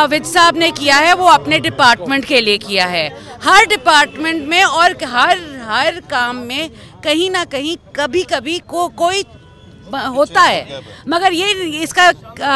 विज साहब ने किया है वो अपने डिपार्टमेंट के लिए किया है। हर डिपार्टमेंट में और हर काम में कहीं ना कहीं कभी कभी कोई होता है, मगर ये इसका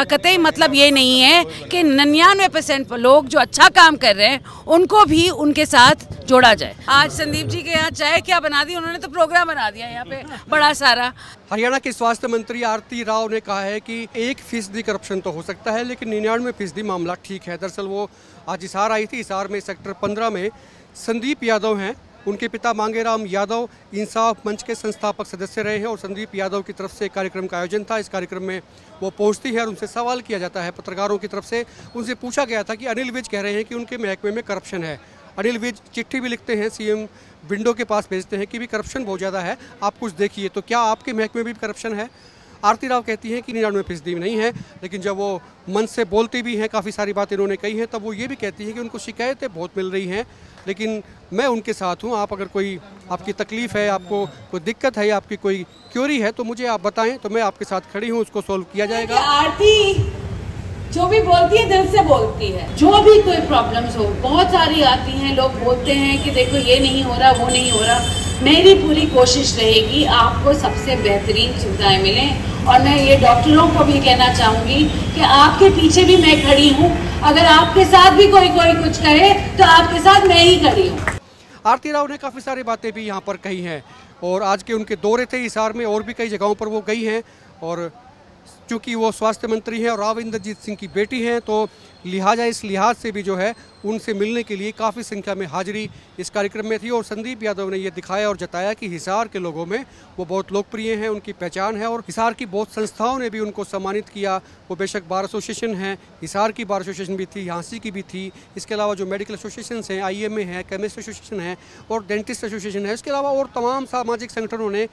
कतई मतलब ये नहीं है कि 99% लोग जो अच्छा काम कर रहे हैं उनको भी उनके साथ जोड़ा जाए। आज संदीप जी के यहाँ चाय क्या बना दी उन्होंने, तो प्रोग्राम बना दिया यहाँ पे बड़ा सारा। हरियाणा के स्वास्थ्य मंत्री आरती राव ने कहा है कि 1% करप्शन तो हो सकता है लेकिन 99% मामला ठीक है। दरअसल वो आज हिसार आई थी। हिसार में सेक्टर 15 में संदीप यादव हैं, उनके पिता मांगेराम यादव इंसाफ मंच के संस्थापक सदस्य रहे हैं और संदीप यादव की तरफ से कार्यक्रम का आयोजन था। इस कार्यक्रम में वो पहुंचती है और उनसे सवाल किया जाता है। पत्रकारों की तरफ से उनसे पूछा गया था कि अनिल विज कह रहे हैं कि उनके महकमे में करप्शन है। अनिल विज चिट्ठी भी लिखते हैं, सीएम विंडो के पास भेजते हैं कि भी करप्शन बहुत ज़्यादा है, आप कुछ देखिए। तो क्या आपके महकमे में भी करप्शन है? आरती राव कहती हैं कि 99% नहीं है, लेकिन जब वो मन से बोलती भी हैं, काफ़ी सारी बातें इन्होंने कही हैं, तब वो ये भी कहती हैं कि उनको शिकायतें बहुत मिल रही हैं, लेकिन मैं उनके साथ हूँ। आप अगर कोई आपकी तकलीफ़ है, आपको कोई दिक्कत है, आपकी कोई क्यूरी है तो मुझे आप बताएं, तो मैं आपके साथ खड़ी हूँ, उसको सोल्व किया जाएगा। आरती जो भी बोलती है दिल से बोलती है। जो भी कोई प्रॉब्लम्स हो बहुत सारी आती हैं, लोग बोलते हैं कि देखो ये नहीं हो रहा, वो नहीं हो रहा। मेरी पूरी कोशिश रहेगी आपको सबसे बेहतरीन सुविधाएं मिलें और मैं ये डॉक्टरों को भी कहना चाहूँगी कि आपके पीछे भी मैं खड़ी हूँ। अगर आपके साथ भी कोई कुछ कहे तो आपके साथ मैं ही खड़ी हूँ। आरती राव ने काफ़ी सारी बातें भी यहाँ पर कही हैं और आज के उनके दौरे थे हिसार में, और भी कई जगहों पर वो गई हैं। और चूँकि वो स्वास्थ्य मंत्री हैं और राव इंद्रजीत सिंह की बेटी हैं, तो लिहाजा इस लिहाज से भी जो है उनसे मिलने के लिए काफ़ी संख्या में हाजिरी इस कार्यक्रम में थी। और संदीप यादव ने ये दिखाया और जताया कि हिसार के लोगों में वो बहुत लोकप्रिय हैं, उनकी पहचान है। और हिसार की बहुत संस्थाओं ने भी उनको सम्मानित किया। वो बेशक बार एसोसिएशन है, हिसार की बार एसोसिएशन भी थी, झांसी की भी थी, इसके अलावा जो मेडिकल एसोसिएशन हैं, IMA है, केमिस्ट एसोसिएशन है और डेंटिस्ट एसोसिएशन है, इसके अलावा और तमाम सामाजिक संगठनों ने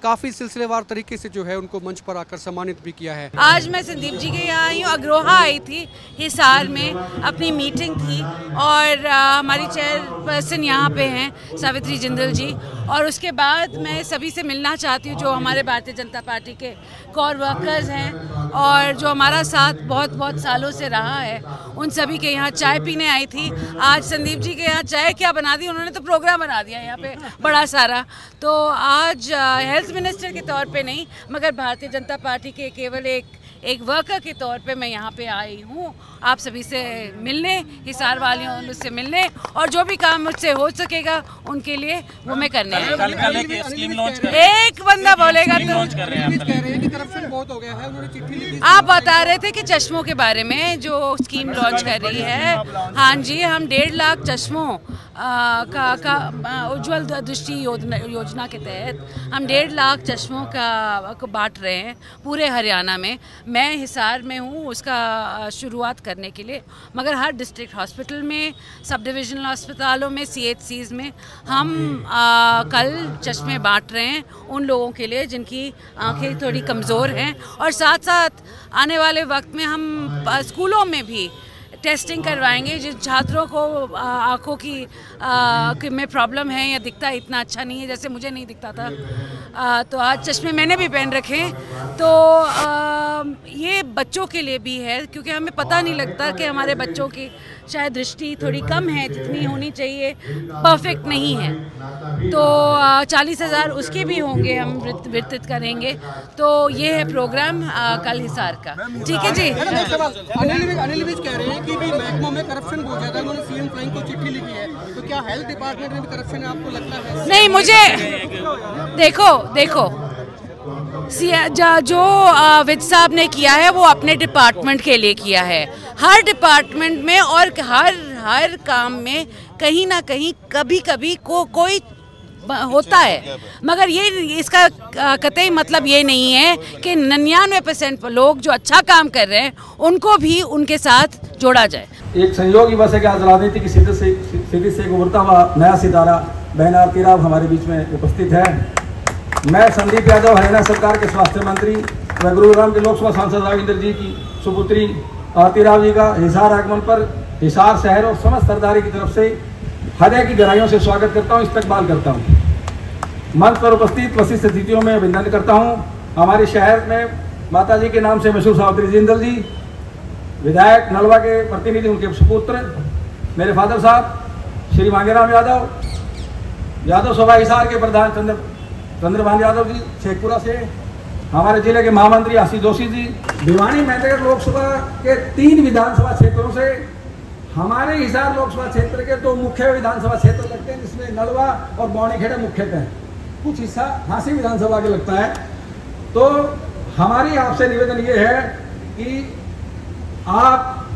काफ़ी सिलसिलेवार तरीके से जो है उनको मंच पर आकर सम्मानित भी किया है। आज मैं संदीप जी के यहाँ आई हूँ, अग्रोहा आई थी हिसार में, अपनी मीटिंग थी और हमारी चेयरपर्सन यहाँ पे हैं सावित्री जिंदल जी। और उसके बाद मैं सभी से मिलना चाहती हूँ जो हमारे भारतीय जनता पार्टी के कोर वर्कर्स हैं और जो हमारा साथ बहुत सालों से रहा है, उन सभी के यहाँ चाय पीने आई थी। आज संदीप जी के यहाँ चाय क्या बना दी उन्होंने, तो प्रोग्राम बना दिया यहाँ पे बड़ा सारा। तो आज हेल्थ मिनिस्टर के तौर पे नहीं, मगर भारतीय जनता पार्टी के केवल एक वर्कर के तौर पे मैं यहाँ पे आई हूँ आप सभी से मिलने, हिसार वालियों से मिलने, और जो भी काम मुझसे हो सकेगा उनके लिए वो मैं करने आई हूँ। एक बंदा बोलेगा तो आप बता रहे थे कि चश्मों के बारे में जो स्कीम लॉन्च कर रही है। हाँ जी, हम 1.5 लाख चश्मों का उज्ज्वल दृष्टि योजना के तहत हम 1.5 लाख चश्मों को बांट रहे हैं पूरे हरियाणा में। मैं हिसार में हूँ उसका शुरुआत करने के लिए, मगर हर डिस्ट्रिक्ट हॉस्पिटल में, सब डिविजनल अस्पतालों में, CHCs में हम कल चश्मे बांट रहे हैं उन लोगों के लिए जिनकी आंखें थोड़ी कमज़ोर हैं। और साथ साथ आने वाले वक्त में हम स्कूलों में भी टेस्टिंग करवाएंगे जिन छात्रों को आँखों की में प्रॉब्लम है या दिखता इतना अच्छा नहीं है जैसे मुझे नहीं दिखता था। तो आज चश्मे मैंने भी पहन रखे हैं। तो ये बच्चों के लिए भी है, क्योंकि हमें पता नहीं लगता कि हमारे बच्चों की शायद दृष्टि थोड़ी कम है, जितनी होनी चाहिए परफेक्ट नहीं है। तो 40,000 उसके भी होंगे, हम वितरित करेंगे। तो ये है प्रोग्राम कल हिसार का। ठीक है जी। अनिल विज कह रहे हैं कि भी महकमों में करप्शन बहुत ज्यादा है, उन्होंने सीएम फ्लाइंग को चिट्ठी लिखी है, तो क्या हेल्थ डिपार्टमेंट में भी करप्शन है आपको लगता है? नहीं, मुझे देखो जो विज साहब ने किया है वो अपने डिपार्टमेंट के लिए किया है। हर डिपार्टमेंट में और हर काम में कहीं ना कहीं कभी कभी कोई होता है, मगर ये इसका कतई मतलब ये नहीं है कि 99% लोग जो अच्छा काम कर रहे हैं उनको भी उनके साथ जोड़ा जाए। एक संयोग ही बस है कि आज राजनीति की सीधी से एक उभरता हुआ नया सितारा बहन आरती राव हमारे बीच में उपस्थित है। मैं संदीप यादव, हरियाणा सरकार के स्वास्थ्य मंत्री व गुरुग्राम के लोकसभा सांसद राव इंद्रजीत जी की सुपुत्री आरती राव जी का हिसार आगमन पर हिसार शहर और समस्त सरदारी की तरफ से हृदय की गहराइयों से स्वागत करता हूँ, इस्तकबाल करता हूँ। मंच पर उपस्थित वरिष्ठ अतिथियों में अभिनंदन करता हूँ। हमारे शहर में माता जी के नाम से मशहूर सावित्री जिंदल जी, विधायक नलवा के प्रतिनिधि, उनके सुपुत्र मेरे फादर साहब श्री मांगेराम यादव सभा हिसार के प्रधान चंद्रभान यादव जी शेखपुरा से, हमारे जिले के महामंत्री आशीष जोशी जी, भिवानी मेहंदगढ़ लोकसभा के 3 विधानसभा क्षेत्रों से, हमारे हिसार लोकसभा क्षेत्र के 2 मुख्य विधानसभा क्षेत्र लगते हैं, जिसमें नलवा और बौनीखेड़ा मुख्यतः, कुछ हिस्सा झांसी विधानसभा के लगता है। तो हमारी आपसे निवेदन ये है कि आप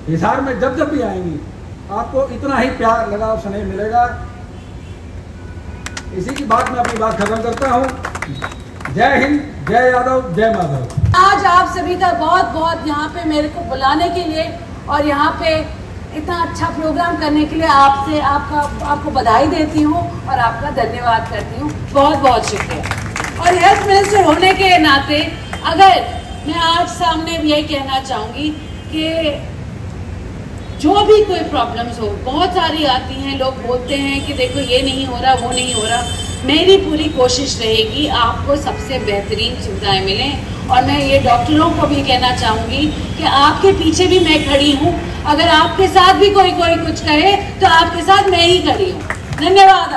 हिसार में जब जब भी आएंगी आपको इतना ही प्यार, लगाव, स्नेह मिलेगा। इसी की बात मैं अपनी बात खत्म करता हूँ। जय हिंद, जय यादव, जय माधव। आज आप सभी का बहुत बहुत यहाँ पे मेरे को बुलाने के लिए और यहाँ पे इतना अच्छा प्रोग्राम करने के लिए आपको बधाई देती हूँ और आपका धन्यवाद करती हूँ। बहुत बहुत शुक्रिया। और हेल्थ मिनिस्टर होने के नाते अगर मैं आज सामने भी यही कहना चाहूँगी कि जो भी कोई प्रॉब्लम्स हो, बहुत सारी आती हैं, लोग बोलते हैं कि देखो ये नहीं हो रहा, वो नहीं हो रहा, मेरी पूरी कोशिश रहेगी आपको सबसे बेहतरीन सुविधाएं मिलें। और मैं ये डॉक्टरों को भी कहना चाहूँगी कि आपके पीछे भी मैं खड़ी हूँ, अगर आपके साथ भी कोई कुछ करे तो आपके साथ मैं ही खड़ी हूँ। धन्यवाद।